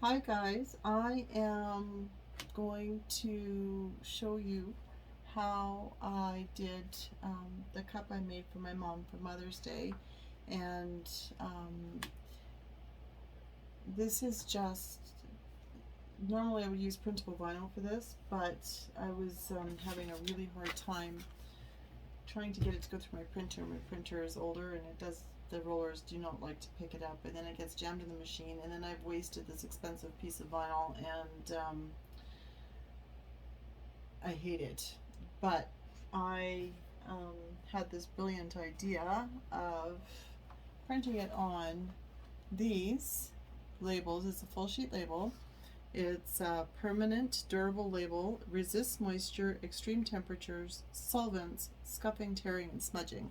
Hi guys, I am going to show you how I did the cup I made for my mom for Mother's Day, and this is just, normally I would use printable vinyl for this, but I was having a really hard time trying to get it to go through my printer. My printer is older and the rollers do not like to pick it up, and then it gets jammed in the machine, and then I've wasted this expensive piece of vinyl, and I hate it. But I had this brilliant idea of printing it on these labels. It's a full sheet label. It's a permanent, durable label, resists moisture, extreme temperatures, solvents, scuffing, tearing, and smudging.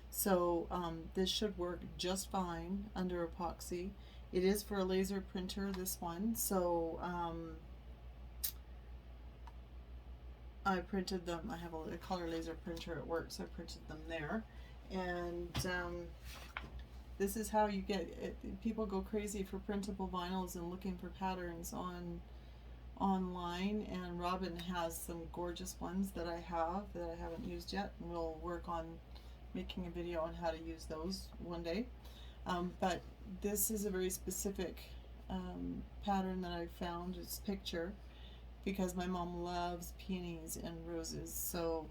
So this should work just fine under epoxy. It is for a laser printer, this one. So I printed them. I have a color laser printer at work, so I printed them there. And this is how you get it. People go crazy for printable vinyls and looking for patterns online, and Robin has some gorgeous ones that I haven't used yet, and we'll work on making a video on how to use those one day. But this is a very specific pattern that I found. It's picture, because my mom loves peonies and roses, so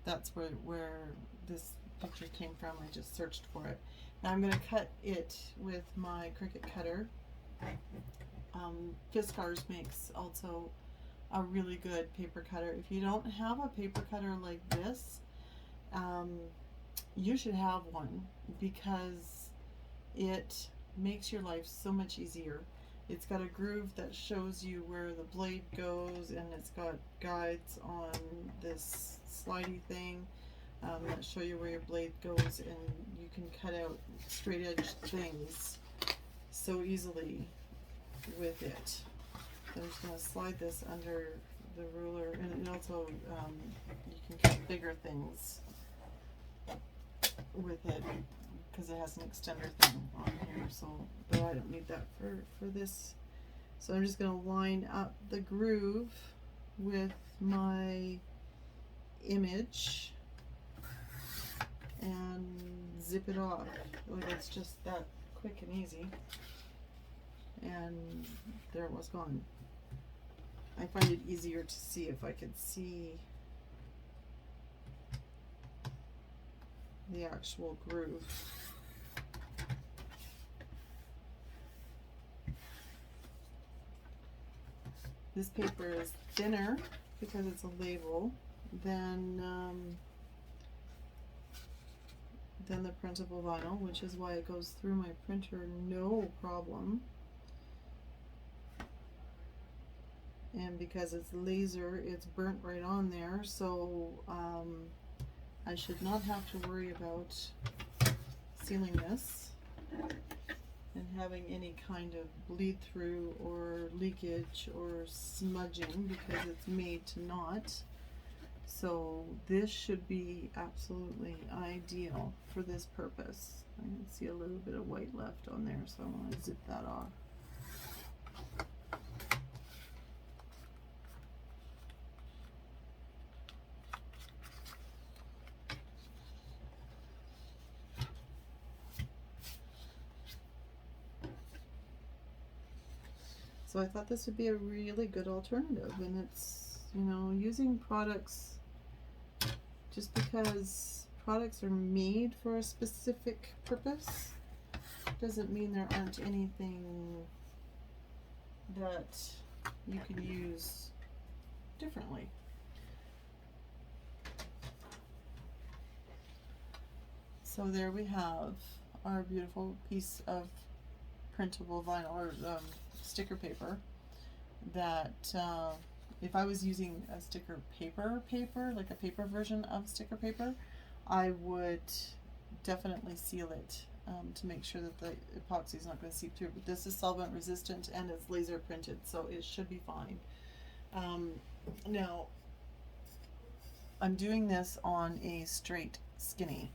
that's where this picture came from. I just searched for it. Now I'm going to cut it with my Cricut cutter. Fiskars makes also a really good paper cutter. If you don't have a paper cutter like this, you should have one, because it makes your life so much easier. It's got a groove that shows you where the blade goes, and it's got guides on this slidey thing that show you where your blade goes, and you can cut out straight edge things so easily with it. So I'm just going to slide this under the ruler, and it also you can cut bigger things with it, because it has an extender thing on here, so, but I don't need that for this. So I'm just going to line up the groove with my image and zip it off. Like, it's just that quick and easy. And there it was gone. I find it easier to see if I could see the actual groove. This paper is thinner because it's a label than the printable vinyl, which is why it goes through my printer no problem. And because it's laser, it's burnt right on there, so I should not have to worry about sealing this and having any kind of bleed through or leakage or smudging, because it's made to not. So this should be absolutely ideal for this purpose. I can see a little bit of white left on there, so I'm going to zip that off. So I thought this would be a really good alternative, and it's, using products, just because products are made for a specific purpose doesn't mean there aren't anything that you can use differently. So there we have our beautiful piece of printable vinyl, or sticker paper, that if I was using a sticker paper, like a paper version of sticker paper, I would definitely seal it to make sure that the epoxy is not going to seep through. But this is solvent resistant and it's laser printed, so it should be fine. Now, I'm doing this on a straight skinny.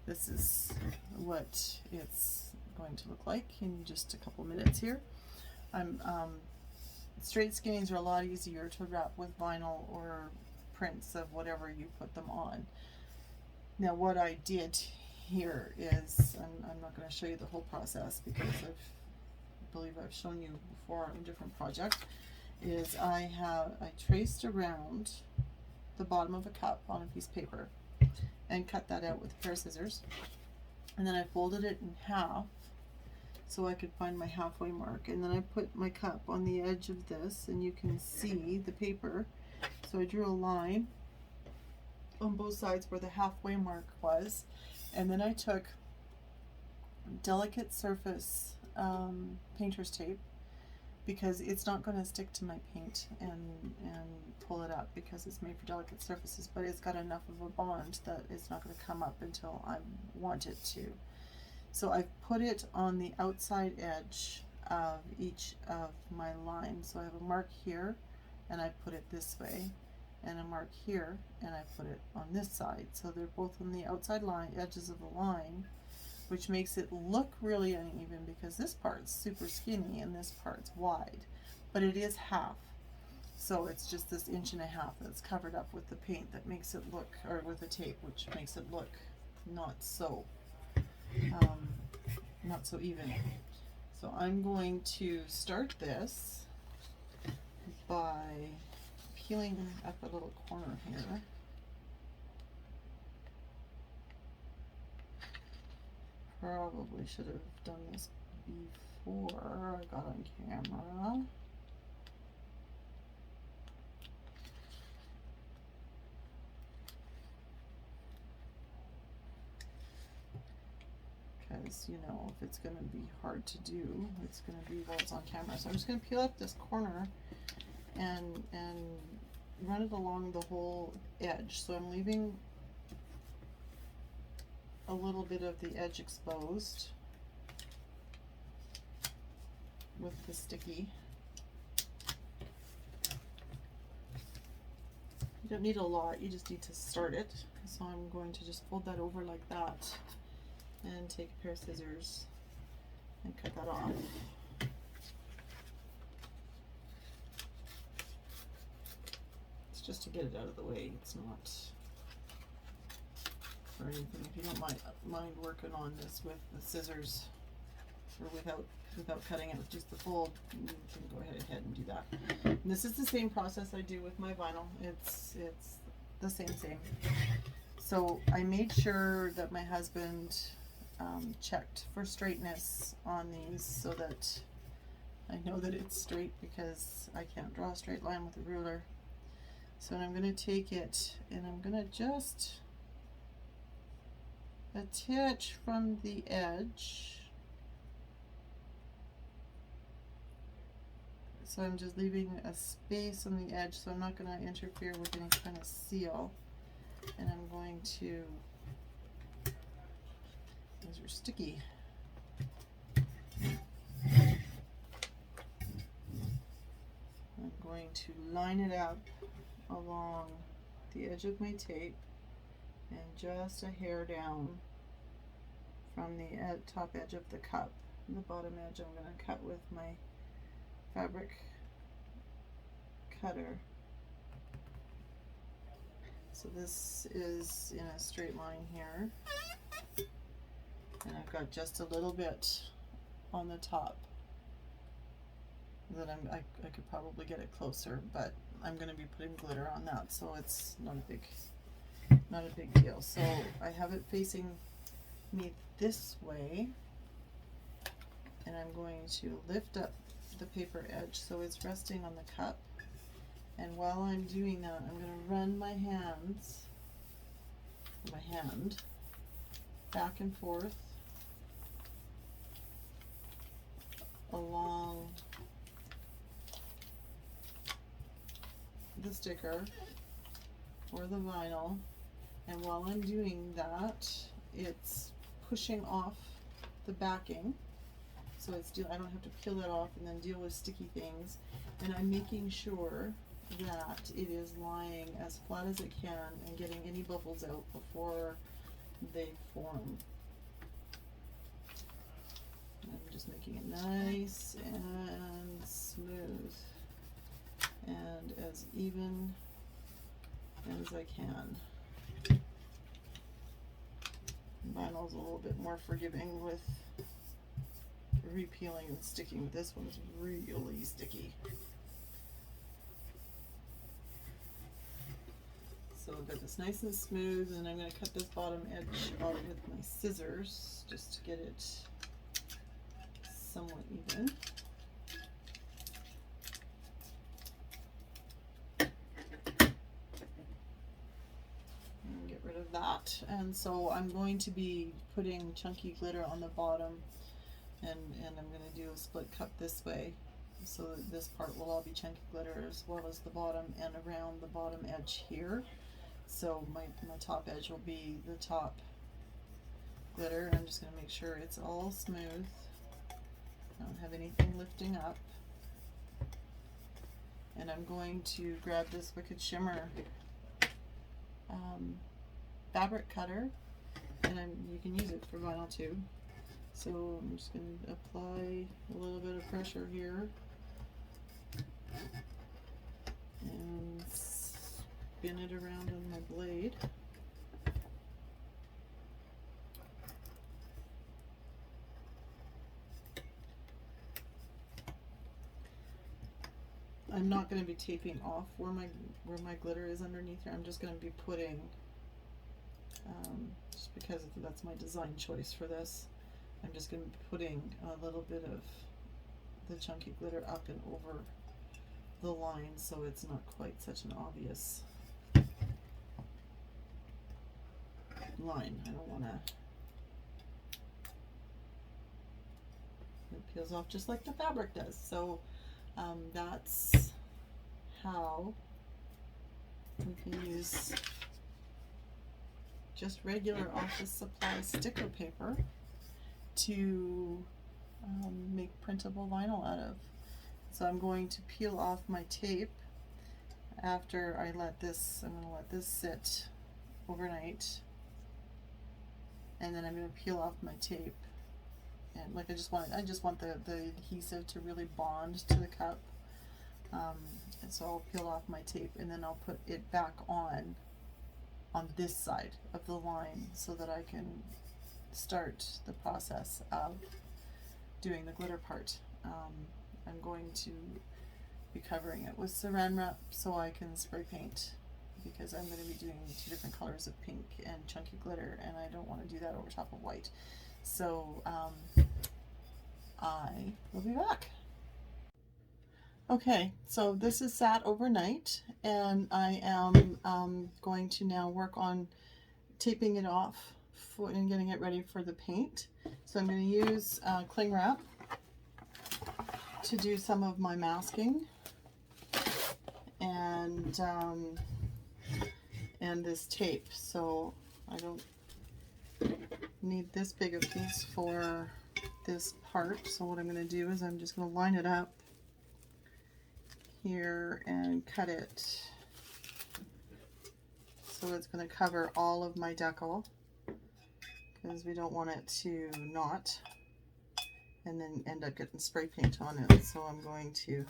This is what it's going to look like in just a couple minutes here. Straight skinnies are a lot easier to wrap with vinyl or prints of whatever you put them on. Now what I did here is, I'm not going to show you the whole process because I believe I've shown you before on a different project, is I traced around the bottom of a cup on a piece of paper and cut that out with a pair of scissors, and then I folded it in half so I could find my halfway mark, and then I put my cup on the edge of this and you can see the paper. So I drew a line on both sides where the halfway mark was, and then I took delicate surface painter's tape, because it's not going to stick to my paint and pull it up because it's made for delicate surfaces, but it's got enough of a bond that it's not going to come up until I want it to. So I've put it on the outside edge of each of my lines. So I have a mark here and I put it this way, and a mark here and I put it on this side. So they're both on the outside edges of the line, which makes it look really uneven because this part's super skinny and this part's wide, but it is half. So it's just this 1.5 inches that's covered up with the paint that makes it look, or with the tape, which makes it look not so even. So I'm going to start this by peeling up a little corner here. Probably should have done this before I got on camera. Because, you know, if it's going to be hard to do, it's going to be while it's on camera. So I'm just going to peel up this corner and run it along the whole edge. So I'm leaving a little bit of the edge exposed with the sticky. You don't need a lot, you just need to start it. So I'm going to just fold that over like that and take a pair of scissors and cut that off. It's just to get it out of the way, it's not or anything. If you don't mind working on this with the scissors or without cutting it with just the fold, you can go ahead and do that. And this is the same process I do with my vinyl. It's the same. So I made sure that my husband checked for straightness on these so that I know that it's straight, because I can't draw a straight line with a ruler. So I'm going to take it and I'm going to just attach from the edge. So I'm just leaving a space on the edge, so I'm not going to interfere with any kind of seal. And I'm going to, these are sticky. I'm going to line it up along the edge of my tape and just a hair down from the top edge of the cup. And the bottom edge I'm going to cut with my fabric cutter. So this is in a straight line here, and I've got just a little bit on the top that I could probably get it closer, but I'm going to be putting glitter on that, so it's not a big deal. So I have it facing me this way, and I'm going to lift up the paper edge so it's resting on the cup. And while I'm doing that, I'm going to run my hand back and forth along the sticker or the vinyl, and while I'm doing that, it's pushing off the backing, so it's I don't have to peel it off and then deal with sticky things, and I'm making sure that it is lying as flat as it can and getting any bubbles out before they form. even as I can. Vinyl's a little bit more forgiving with repeeling and sticking. This one's really sticky. So I've got this nice and smooth, and I'm going to cut this bottom edge out with my scissors just to get it somewhat even. And get rid of that. And so I'm going to be putting chunky glitter on the bottom, and I'm going to do a split cut this way, so that this part will all be chunky glitter as well as the bottom and around the bottom edge here. So my top edge will be the top glitter, and I'm just going to make sure it's all smooth. I don't have anything lifting up. And I'm going to grab this Wicked Shimmer fabric cutter, and you can use it for vinyl too. So I'm just going to apply a little bit of pressure here and spin it around on my blade. I'm not going to be taping off where my glitter is underneath here. I'm just going to be putting, just because that's my design choice for this, I'm just going to be putting a little bit of the chunky glitter up and over the line, so it's not quite such an obvious line. I don't want to. It peels off just like the fabric does. So that's how we can use just regular office supply sticker paper to make printable vinyl out of. So I'm going to peel off my tape after I let this, I'm going to let this sit overnight, and then I'm going to peel off my tape. And like I just want the adhesive to really bond to the cup, and so I'll peel off my tape, and then I'll put it back on this side of the line so that I can start the process of doing the glitter part. I'm going to be covering it with saran wrap so I can spray paint, because I'm going to be doing 2 different colors of pink and chunky glitter, and I don't want to do that over top of white. So I will be back. Okay, so this is sat overnight, and I am going to now work on taping it off and getting it ready for the paint. So I'm going to use cling wrap to do some of my masking, and this tape. So I don't need this big a piece for this part. So what I'm going to do is I'm just going to line it up here and cut it so it's going to cover all of my decal, because we don't want it to knot and then end up getting spray paint on it. So I'm going to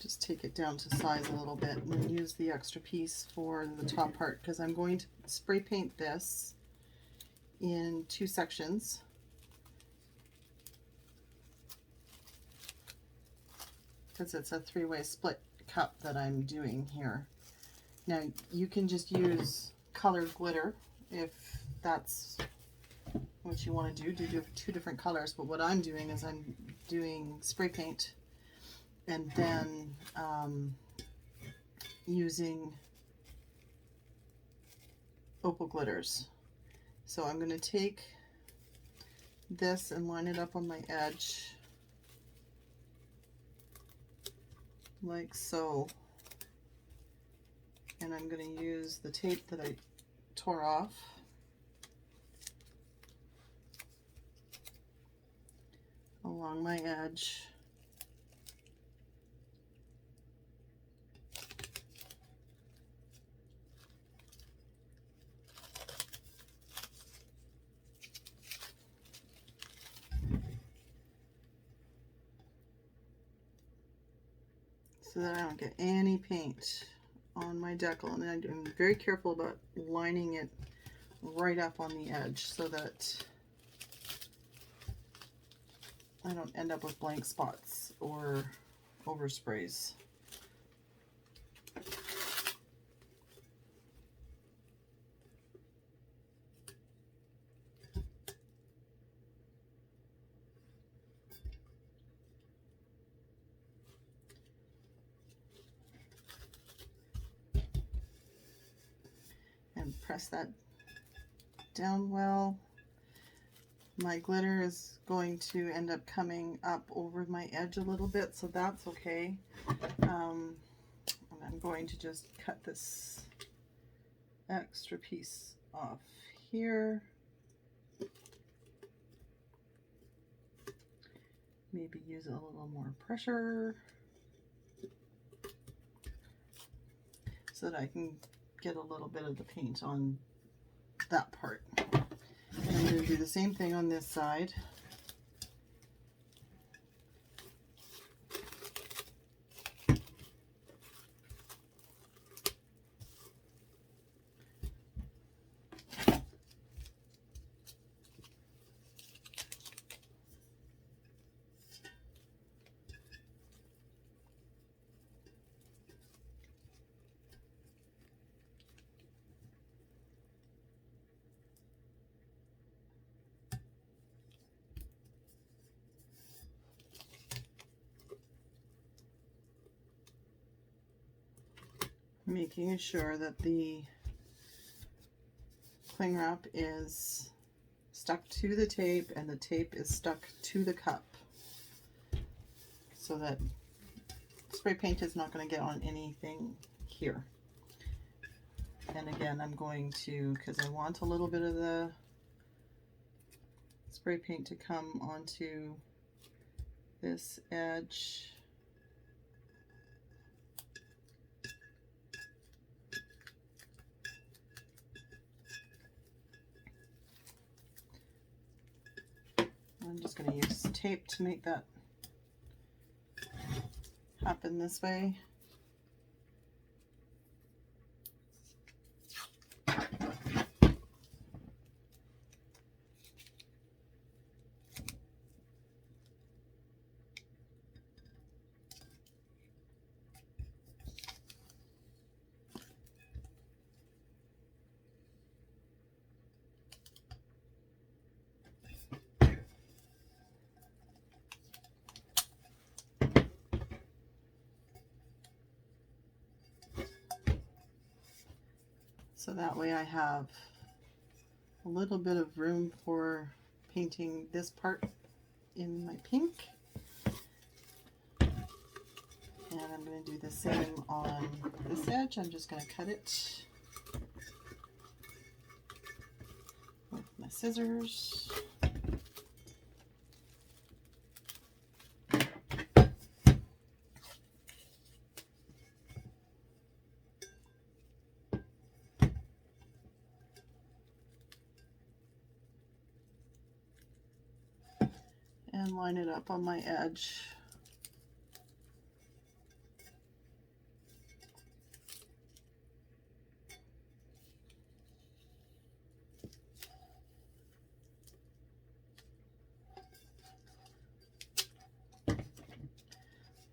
just take it down to size a little bit and then use the extra piece for the top part, because I'm going to spray paint this in 2 sections. Because it's a 3-way split cup that I'm doing here. Now you can just use colored glitter if that's what you want to do 2 different colors, but what I'm doing is I'm doing spray paint and then using Opal glitters. So I'm going to take this and line it up on my edge like so, and I'm going to use the tape that I tore off along my edge. so that I don't get any paint on my decal. And then I'm very careful about lining it right up on the edge so that I don't end up with blank spots or oversprays. And press that down well. My glitter is going to end up coming up over my edge a little bit, so that's okay. And I'm going to just cut this extra piece off here. Maybe use a little more pressure so that I can get a little bit of the paint on that part. And I'm going to do the same thing on this side. Making sure that the cling wrap is stuck to the tape and the tape is stuck to the cup so that spray paint is not going to get on anything here. And again, I'm going to, because I want a little bit of the spray paint to come onto this edge. I'm just going to use tape to make that happen this way. So that way I have a little bit of room for painting this part in my pink. And I'm going to do the same on this edge. I'm just going to cut it with my scissors. And line it up on my edge.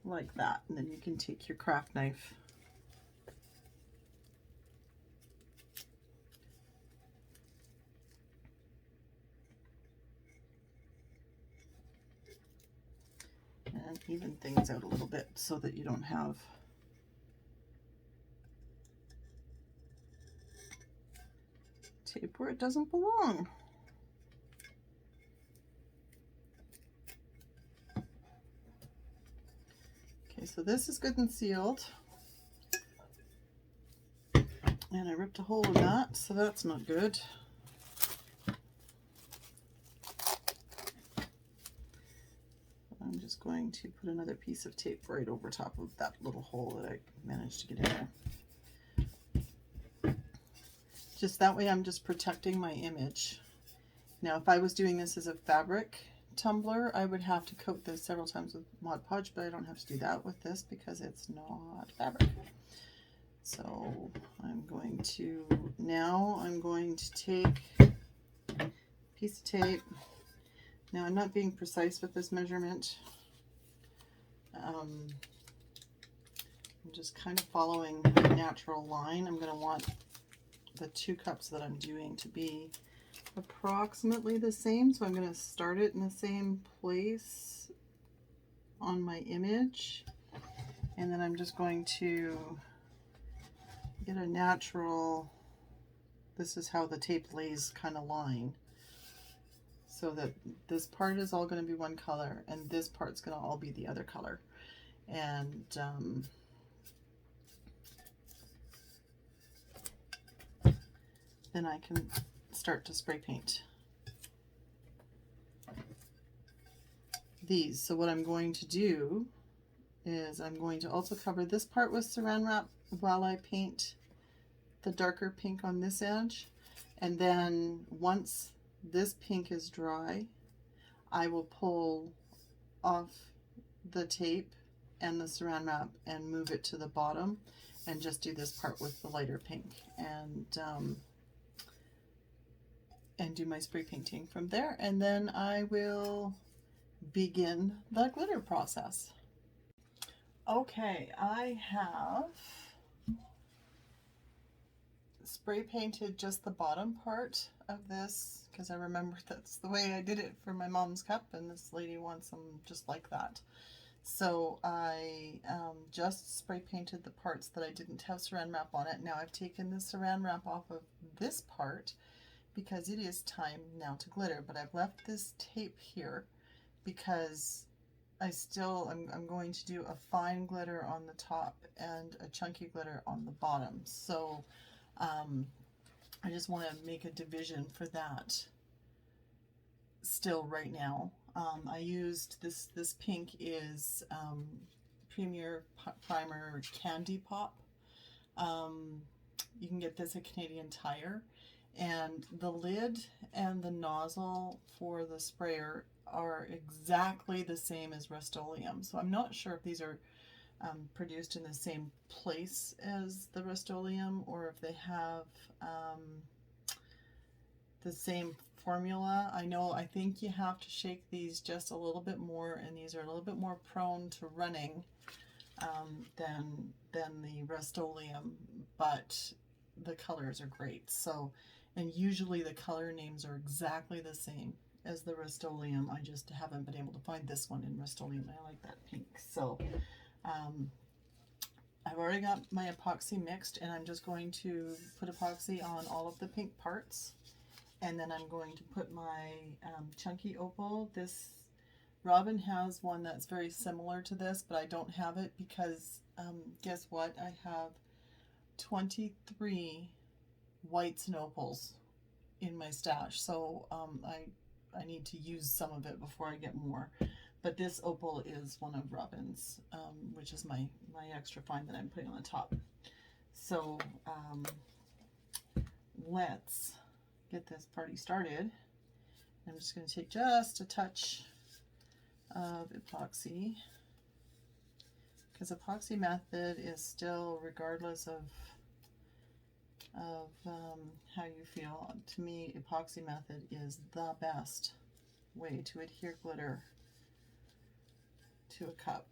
Like that, and then you can take your craft knife and even things out a little bit so that you don't have tape where it doesn't belong. Okay, so this is good and sealed. And I ripped a hole in that, so that's not good. I'm just going to put another piece of tape right over top of that little hole that I managed to get in there. Just that way I'm just protecting my image. Now if I was doing this as a fabric tumbler, I would have to coat this several times with Mod Podge, but I don't have to do that with this because it's not fabric. So I'm going to take a piece of tape. Now I'm not being precise with this measurement. I'm just kind of following the natural line. I'm going to want the 2 cups that I'm doing to be approximately the same, so I'm going to start it in the same place on my image, and then I'm just going to get a natural, this is how the tape lays, kind of line, so that this part is all going to be one color and this part's going to all be the other color. And then I can start to spray paint these. So what I'm going to do is I'm going to also cover this part with Saran Wrap while I paint the darker pink on this edge, and then once this pink is dry, I will pull off the tape and the Saran Wrap and move it to the bottom and just do this part with the lighter pink, and do my spray painting from there, and then I will begin the glitter process. Okay, I have spray painted just the bottom part of this because I remember that's the way I did it for my mom's cup, and this lady wants them just like that. So I just spray painted the parts that I didn't have Saran Wrap on it. Now I've taken the Saran Wrap off of this part because it is time now to glitter, but I've left this tape here because I'm going to do a fine glitter on the top and a chunky glitter on the bottom. So I just want to make a division for that still right now. I used this pink is Premier Primer Candy Pop. You can get this at Canadian Tire, and the lid and the nozzle for the sprayer are exactly the same as Rustoleum. So I'm not sure if these are produced in the same place as the Rustoleum or if they have the same formula. I think you have to shake these just a little bit more, and these are a little bit more prone to running than the Rustoleum, but the colors are great. So, and usually the color names are exactly the same as the Rustoleum. I just haven't been able to find this one in Rustoleum. I like that pink. So I've already got my epoxy mixed, and I'm just going to put epoxy on all of the pink parts, and then I'm going to put my chunky opal. This Robin has one that's very similar to this, but I don't have it because guess what? I have 23 whites and opals in my stash, so I need to use some of it before I get more. But this opal is one of Robin's, which is my extra fine that I'm putting on the top. So let's get this party started. I'm just going to take just a touch of epoxy, because epoxy method is still, regardless of how you feel, to me epoxy method is the best way to adhere glitter to a cup.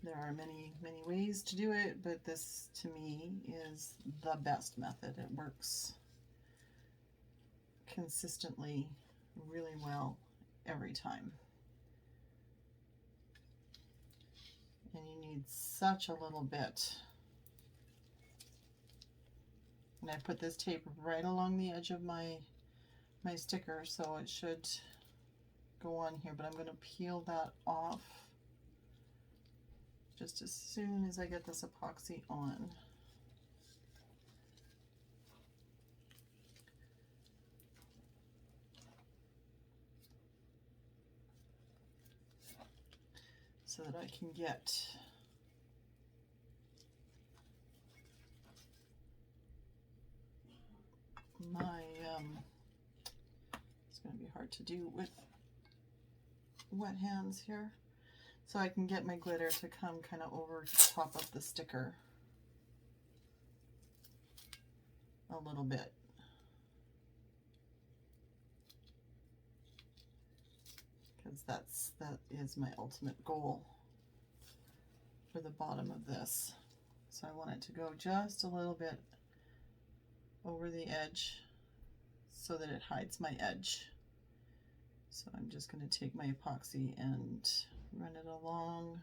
There are many ways to do it, but this to me is the best method. It works consistently really well every time. And you need such a little bit. And I put this tape right along the edge of my sticker, so it should go on here, but I'm going to peel that off just as soon as I get this epoxy on. So that I can get my going to be hard to do with wet hands here. So I can get my glitter to come kind of over top of the sticker a little bit. Because that is my ultimate goal for the bottom of this. So I want it to go just a little bit over the edge so that it hides my edge. So I'm just going to take my epoxy and run it along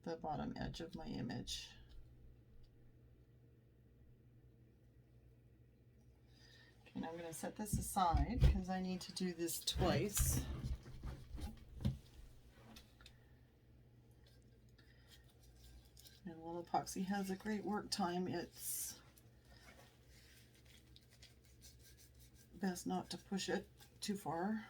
the bottom edge of my image. And I'm going to set this aside because I need to do this twice. And while epoxy has a great work time, it's best not to push it too far.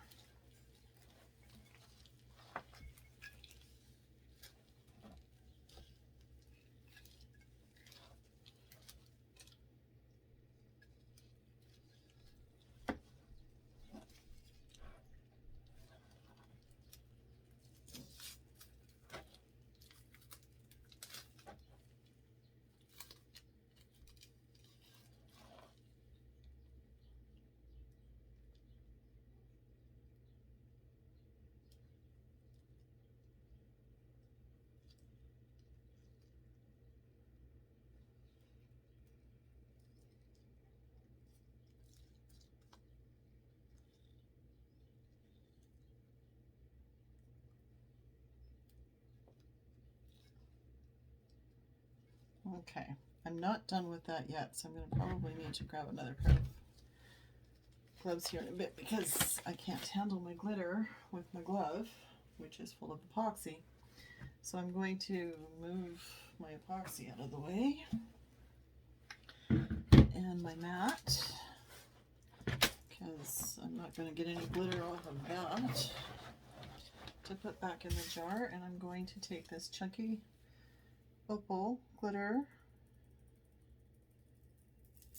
Okay, I'm not done with that yet, so I'm going to probably need to grab another pair of gloves here in a bit because I can't handle my glitter with my glove, which is full of epoxy. So I'm going to move my epoxy out of the way and my mat, because I'm not going to get any glitter off of that to put back in the jar. And I'm going to take this chunky Opal glitter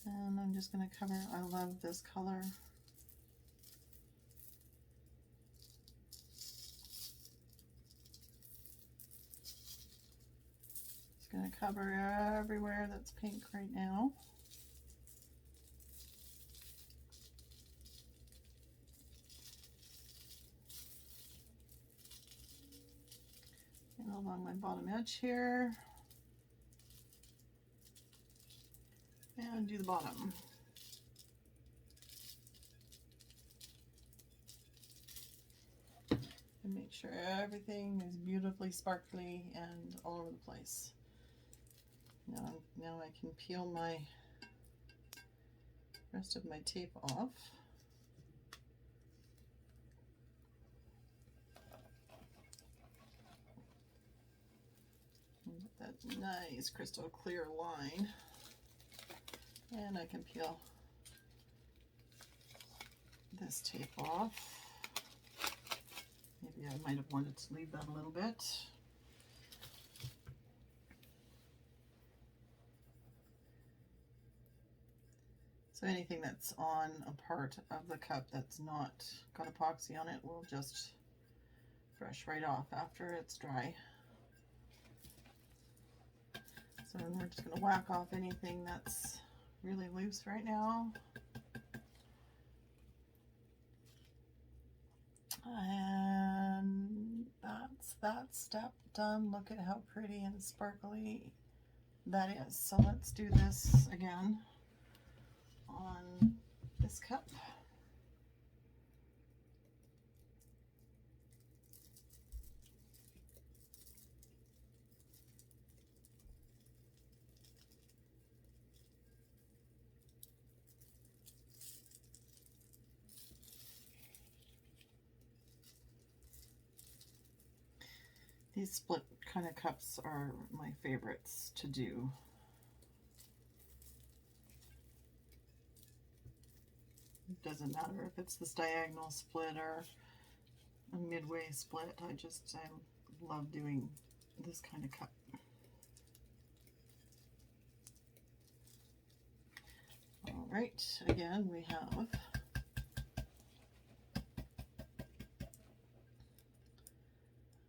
and I'm just going to cover. I love this color. It's going to cover everywhere that's pink right now. And along my bottom edge here. And do the bottom. And make sure everything is beautifully sparkly and all over the place. Now I can peel my rest of my tape off. And get that nice crystal clear line. And I can peel this tape off. Maybe I might have wanted to leave that a little bit. So anything that's on a part of the cup that's not got epoxy on it will just brush right off after it's dry. So then we're just going to whack off anything that's really loose right now. And that's that step done. Look at how pretty and sparkly that is. So let's do this again on this cup. These split kind of cups are my favorites to do. It doesn't matter if it's this diagonal split or a midway split. I love doing this kind of cup. All right, again we have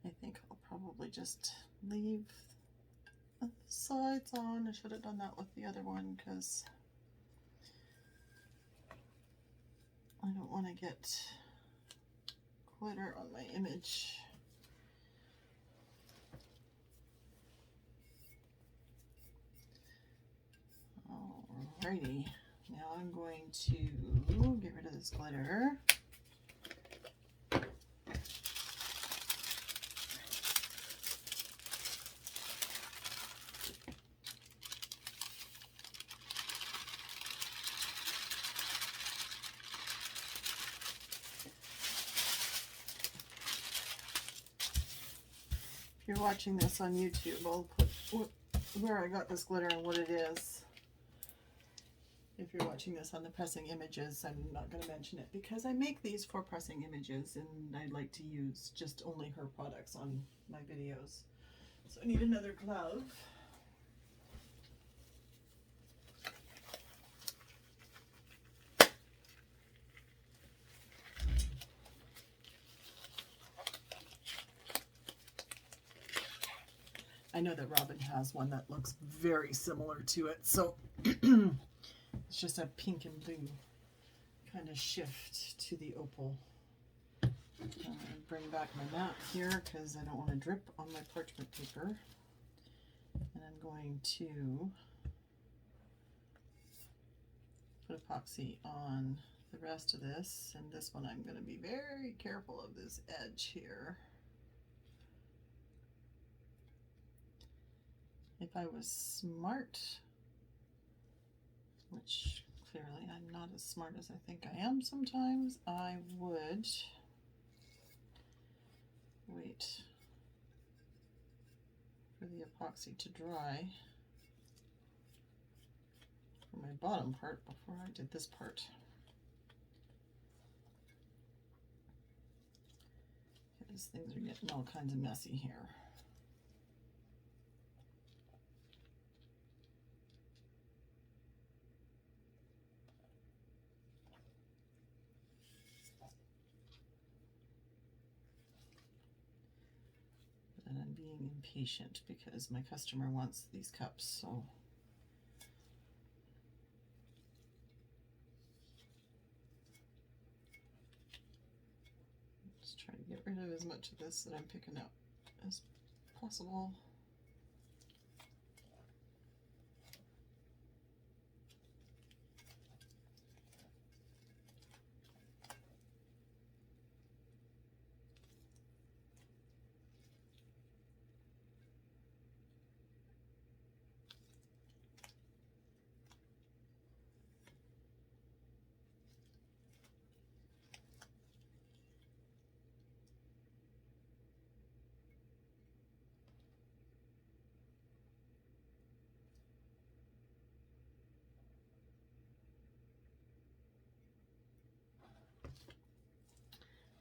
I think I'll probably just leave the sides on. I should have done that with the other one because I don't want to get glitter on my image. Alrighty, now I'm going to get rid of this glitter. If you're watching this on YouTube, I'll put where I got this glitter and what it is. If you're watching this on the pressing images, I'm not going to mention it because I make these for pressing images and I like to use just only her products on my videos. So I need another glove. I know that Robin has one that looks very similar to it, so it's just a pink and blue kind of shift to the opal. I'm going to bring back my mat here because I don't want to drip on my parchment paper. And I'm going to put epoxy on the rest of this, and this one I'm going to be very careful of this edge here. If I was smart, which clearly I'm not as smart as I think I am sometimes, I would wait for the epoxy to dry for my bottom part before I did this part. Because things are getting all kinds of messy here. And I'm being impatient because my customer wants these cups, so just try to get rid of as much of this that I'm picking up as possible.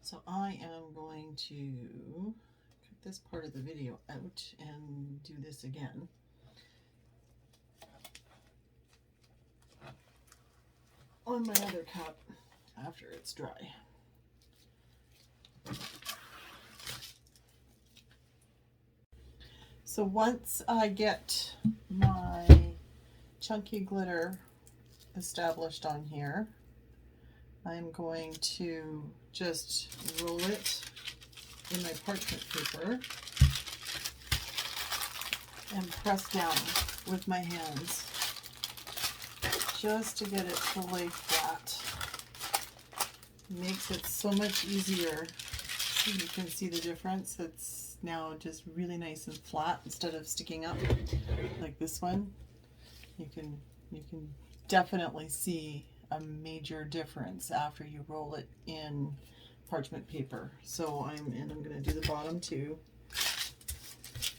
So I am going to cut this part of the video out and do this again. On my other cup after it's dry. So once I get my chunky glitter established on here, I'm going to just roll it in my parchment paper and press down with my hands just to get it to lay flat. Makes it so much easier. You can see the difference. It's now just really nice and flat instead of sticking up like this one. You can definitely see a major difference after you roll it in parchment paper. So I'm going to do the bottom too.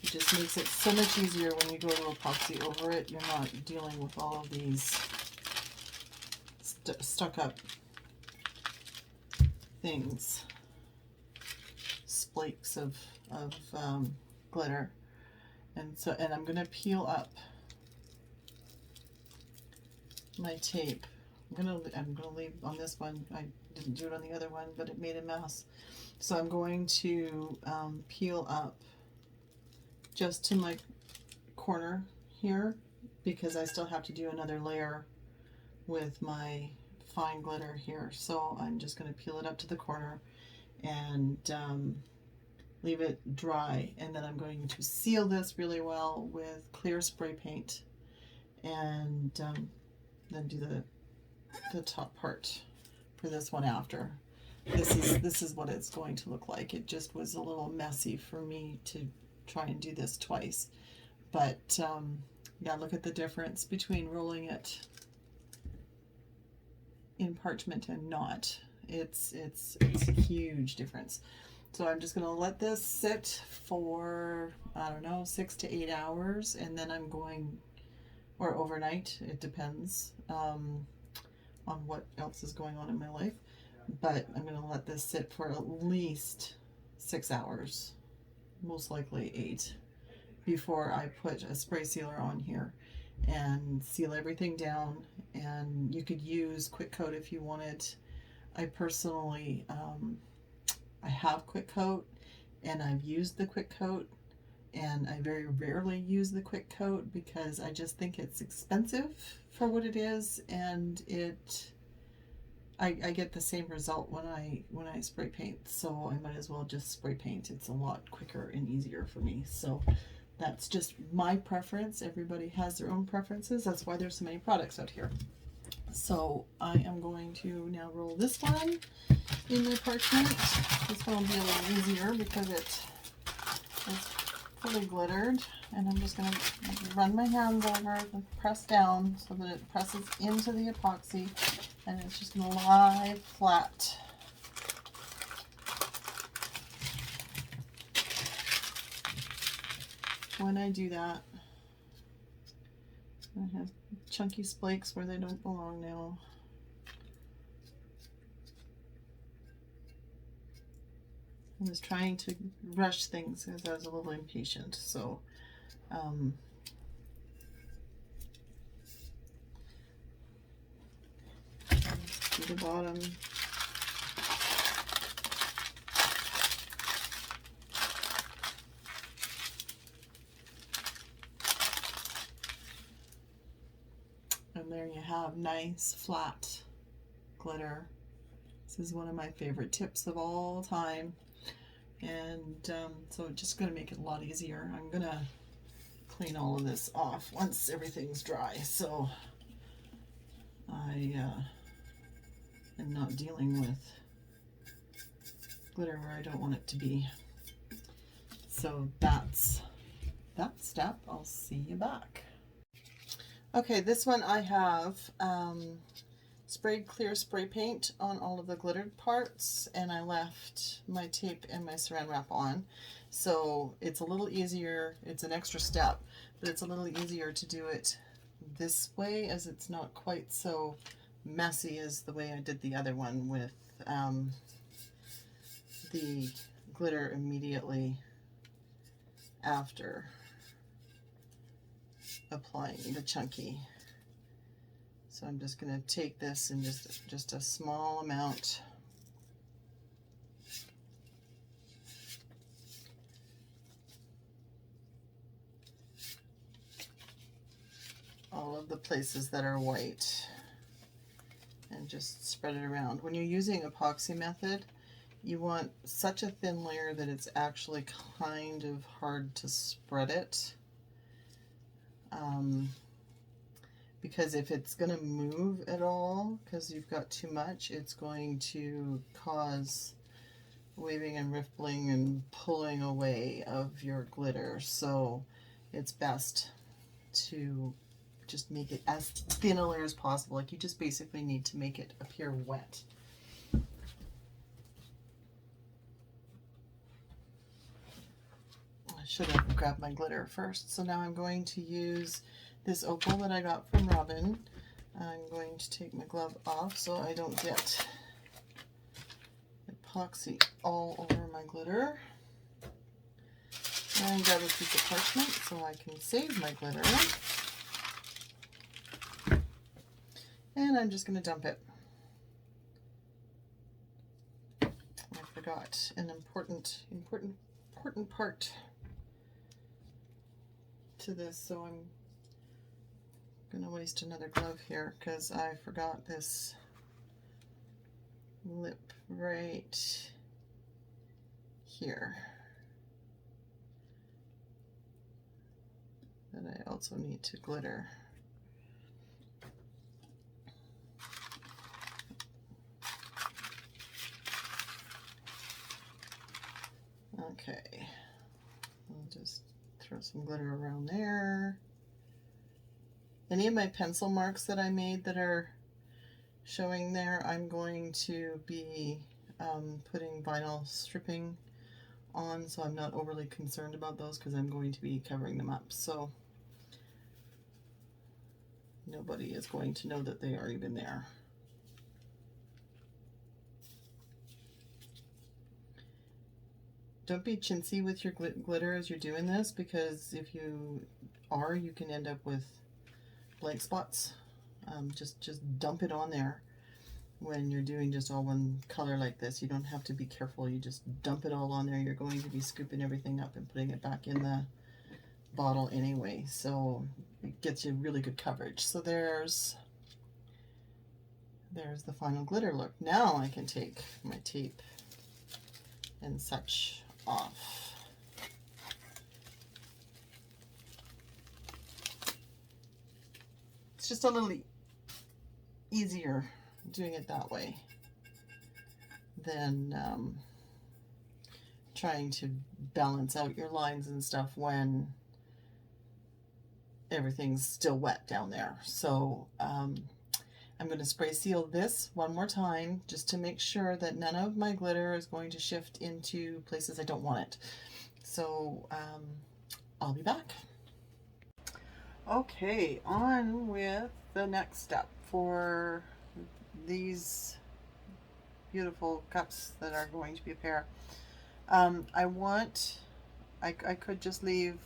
It just makes it so much easier when you go to epoxy over it. You're not dealing with all of these stuck up things, splakes of glitter. And I'm going to peel up my tape. I'm gonna leave on this one. I didn't do it on the other one, but it made a mess. So I'm going to peel up just to my corner here, because I still have to do another layer with my fine glitter here. So I'm just going to peel it up to the corner and leave it dry, and then I'm going to seal this really well with clear spray paint, and then do the top part for this one after. This is what it's going to look like. It just was a little messy for me to try and do this twice, but yeah, look at the difference between rolling it in parchment and not. It's a huge difference. So I'm just going to let this sit for, I don't know, 6 to 8 hours, and then I'm going, or overnight, it depends on what else is going on in my life, but I'm going to let this sit for at least 6 hours, most likely 8, before I put a spray sealer on here and seal everything down. And you could use quick coat if you wanted. I personally I have quick coat, and I've used the quick coat, and I very rarely use the quick coat because I just think it's expensive for what it is, and I get the same result when I spray paint, so I might as well just spray paint. It's a lot quicker and easier for me. So that's just my preference. Everybody has their own preferences. That's why there's so many products out here. So I am going to now roll this one in my parchment. This one will be a little easier because it is fully glittered, and I'm just going to run my hands over and press down so that it presses into the epoxy, and it's just going to lie flat. When I do that, I have chunky flakes where they don't belong now. I was trying to rush things because I was a little impatient. So to the bottom. And there you have nice flat glitter. This is one of my favorite tips of all time. And so it's just going to make it a lot easier. I'm going to clean all of this off once everything's dry, so I am not dealing with glitter where I don't want it to be. So that's that step. I'll see you back. Okay, this one I have sprayed clear spray paint on all of the glittered parts, and I left my tape and my saran wrap on. So it's a little easier. It's an extra step, but it's a little easier to do it this way, as it's not quite so messy as the way I did the other one with the glitter immediately after applying the chunky. So I'm just going to take this and just a small amount. All of the places that are white, and just spread it around. When you're using epoxy method, you want such a thin layer that it's actually kind of hard to spread it. Because if it's going to move at all, because you've got too much, it's going to cause waving and rippling and pulling away of your glitter. So it's best to just make it as thin a layer as possible. Like, you just basically need to make it appear wet. I should have grabbed my glitter first. So now I'm going to use this opal that I got from Robin. I'm going to take my glove off so I don't get epoxy all over my glitter. And grab a piece of parchment so I can save my glitter. and I'm just going to dump it. I forgot an important part to this, so I'm going to waste another glove here because I forgot this lip right here that I also need to glitter. Okay, I'll just throw some glitter around there. Any of my pencil marks that I made that are showing there, I'm going to be putting vinyl stripping on, so I'm not overly concerned about those because I'm going to be covering them up, so nobody is going to know that they are even there. Don't be chintzy with your glitter as you're doing this, because if you are, you can end up with blank spots. Just dump it on there when you're doing just all one color like this. You don't have to be careful, you just dump it all on there. You're going to be scooping everything up and putting it back in the bottle anyway, so it gets you really good coverage. So there's the final glitter look. Now I can take my tape and such off. It's just a little easier doing it that way than trying to balance out your lines and stuff when everything's still wet down there. So I'm going to spray seal this one more time just to make sure that none of my glitter is going to shift into places I don't want it. So I'll be back. Okay, on with the next step for these beautiful cups that are going to be a pair. I could just leave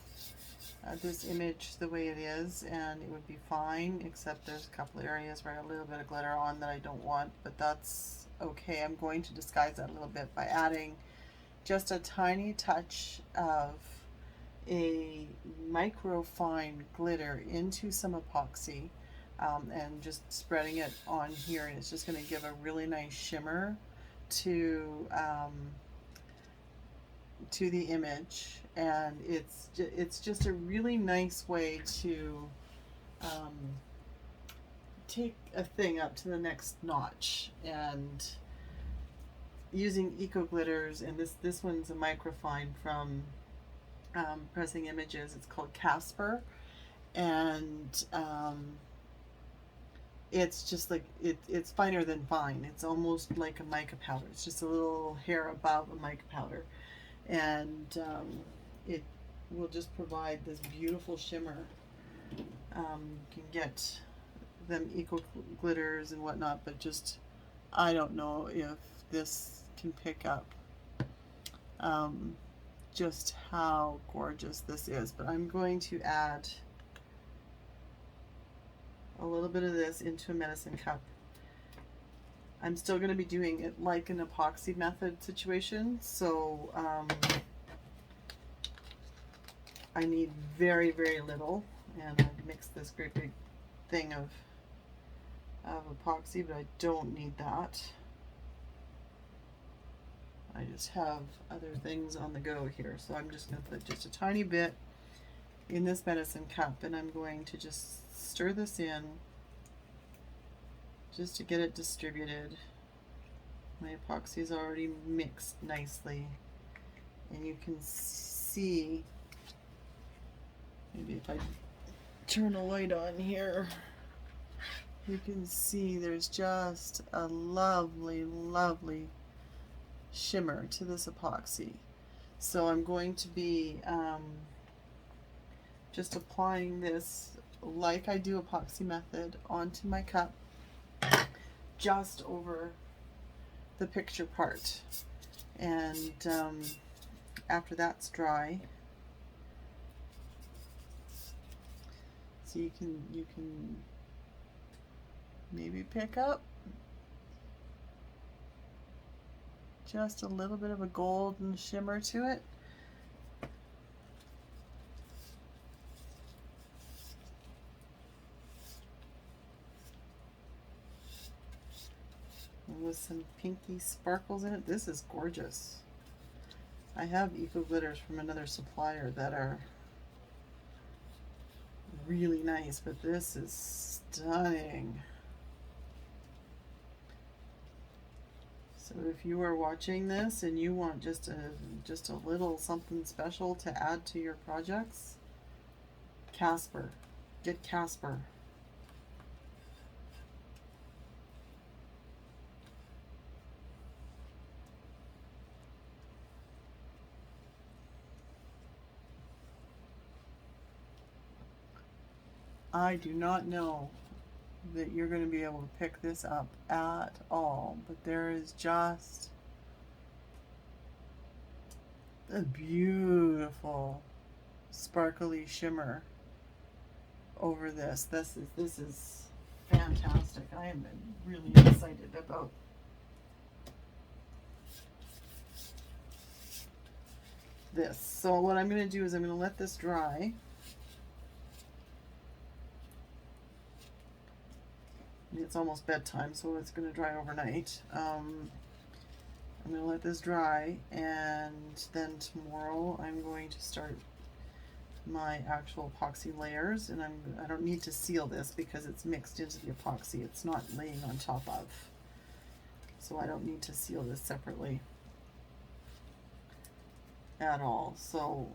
this image the way it is and it would be fine, except there's a couple areas where I have a little bit of glitter on that I don't want, but that's okay. I'm going to disguise that a little bit by adding just a tiny touch of a microfine glitter into some epoxy and just spreading it on here, and it's just going to give a really nice shimmer to the image, and it's just a really nice way to take a thing up to the next notch. And using eco glitters, and this one's a microfine from Pressing Images. It's called Casper, and it's just like it's finer than fine. It's almost like a mica powder. It's just a little hair above a mica powder, and it will just provide this beautiful shimmer. You can get them eco glitters and whatnot, but just I don't know if this can pick up just how gorgeous this is. But I'm going to add a little bit of this into a medicine cup. I'm still going to be doing it like an epoxy method situation, so I need very, very little, and I've mixed this great big thing of epoxy, but I don't need that. I just have other things on the go here, so I'm just going to put just a tiny bit in this medicine cup, and I'm going to just stir this in just to get it distributed. My epoxy is already mixed nicely, and you can see, maybe if I turn a light on here, you can see there's just a lovely, lovely shimmer to this epoxy. So I'm going to be just applying this like I do epoxy method onto my cup, just over the picture part, and after that's dry, so you can maybe pick up just a little bit of a golden shimmer to it. With some pinky sparkles in it. This is gorgeous. I have eco glitters from another supplier that are really nice, but this is stunning. So if you are watching this and you want just a little something special to add to your projects, Casper. Get Casper. I do not know that you're going to be able to pick this up at all, but there is just a beautiful sparkly shimmer over this. This is fantastic. I am really excited about this. So what I'm going to do is I'm going to let this dry. It's almost bedtime, so it's going to dry overnight. I'm going to let this dry, and then tomorrow I'm going to start my actual epoxy layers, and I don't need to seal this because it's mixed into the epoxy. It's not laying on top of, so I don't need to seal this separately at all. So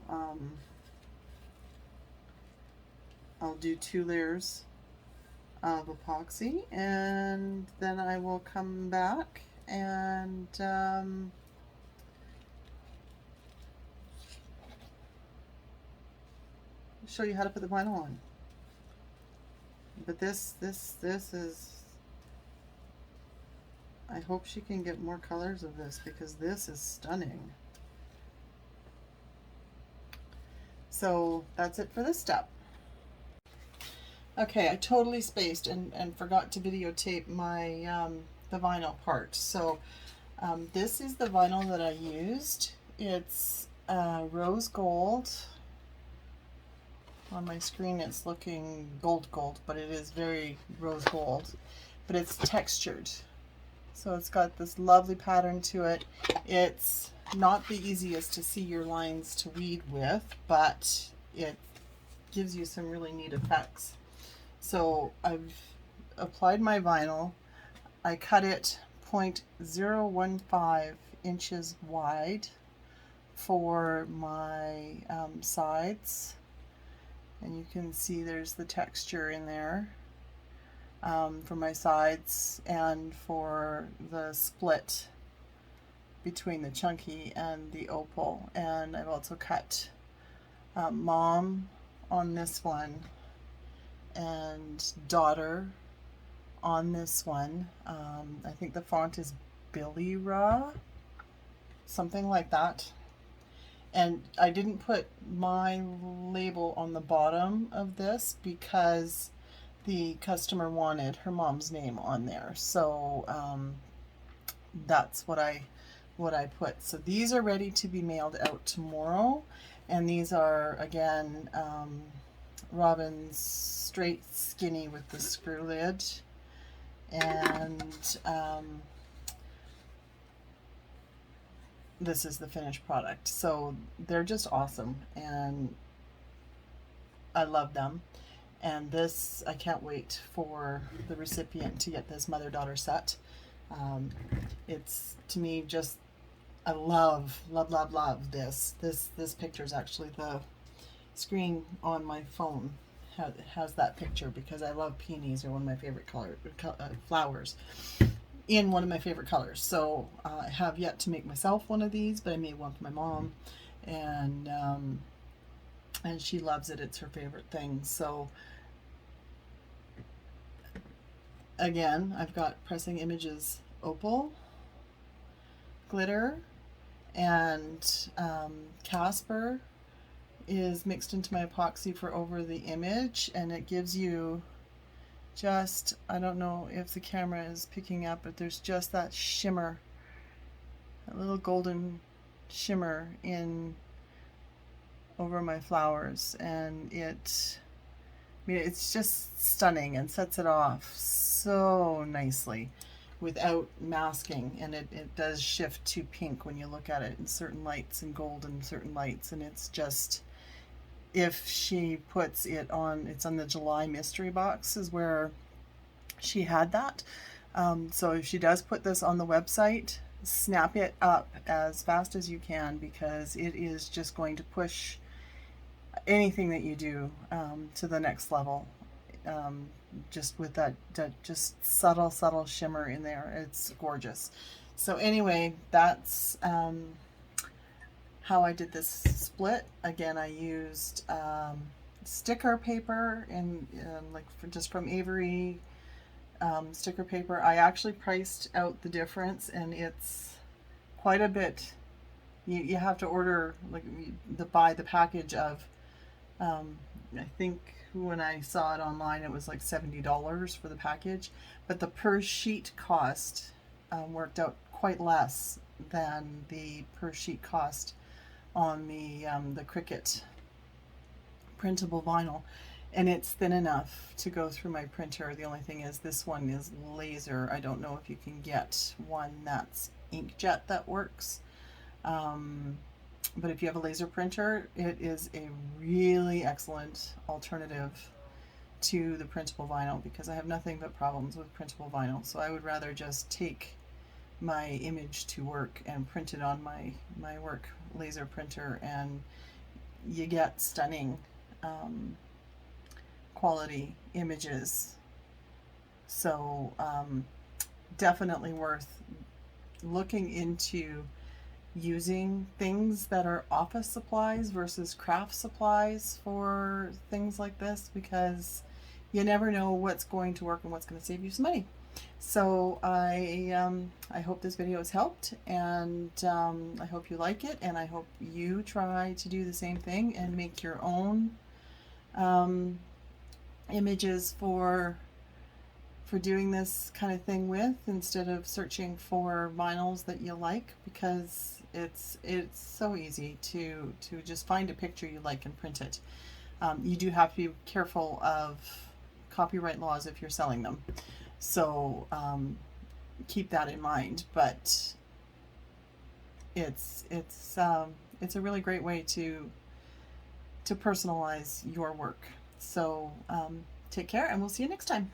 I'll do 2 layers of epoxy, and then I will come back and show you how to put the vinyl on. But this is, I hope she can get more colors of this because this is stunning. So that's it for this step. Okay, I totally spaced and forgot to videotape my the vinyl part. So this is the vinyl that I used. It's rose gold. On my screen it's looking gold, but it is very rose gold. But it's textured. So it's got this lovely pattern to it. It's not the easiest to see your lines to weed with, but it gives you some really neat effects. So I've applied my vinyl. I cut it 0.015 inches wide for my sides, and you can see there's the texture in there for my sides and for the split between the chunky and the opal. And I've also cut mom on this one and daughter on this one. I think the font is Billy Raw, something like that. And I didn't put my label on the bottom of this because the customer wanted her mom's name on there. So that's what I put. So these are ready to be mailed out tomorrow, and these are again Robin's straight skinny with the screw lid, and this is the finished product. So they're just awesome, and I love them. And this, I can't wait for the recipient to get this mother-daughter set. It's, to me, just, I love this. This picture is actually the screen on my phone has that picture because I love peonies. They're one of my favorite flowers in one of my favorite colors. So I have yet to make myself one of these, but I made one for my mom, and she loves it. It's her favorite thing. So again, I've got Pressing Images Opal glitter, and Casper is mixed into my epoxy for over the image, and it gives you just, I don't know if the camera is picking up, but there's just that shimmer, a little golden shimmer in over my flowers, and I mean, it's just stunning and sets it off so nicely without masking. And it does shift to pink when you look at it in certain lights, and gold in certain lights, and it's just, if she puts it on, it's on the July mystery box is where she had that. So if she does put this on the website, snap it up as fast as you can, because it is just going to push anything that you do to the next level. Just with that just subtle shimmer in there. It's gorgeous. So anyway, that's how I did this split. Again, I used sticker paper and like just from Avery sticker paper. I actually priced out the difference, and it's quite a bit. You have to order, like, buy the package of I think when I saw it online it was like $70 for the package, but the per sheet cost worked out quite less than the per sheet cost on the Cricut printable vinyl, and it's thin enough to go through my printer. The only thing is this one is laser. I don't know if you can get one that's inkjet that works. But if you have a laser printer, it is a really excellent alternative to the printable vinyl, because I have nothing but problems with printable vinyl. So I would rather just take my image to work and print it on my work laser printer, and you get stunning quality images. So definitely worth looking into using things that are office supplies versus craft supplies for things like this, because you never know what's going to work and what's going to save you some money. So I hope this video has helped, and I hope you like it, and I hope you try to do the same thing and make your own images for doing this kind of thing with, instead of searching for vinyls that you like, because it's so easy to just find a picture you like and print it. You do have to be careful of copyright laws if you're selling them, so keep that in mind. But it's a really great way to personalize your work. So take care, and we'll see you next time.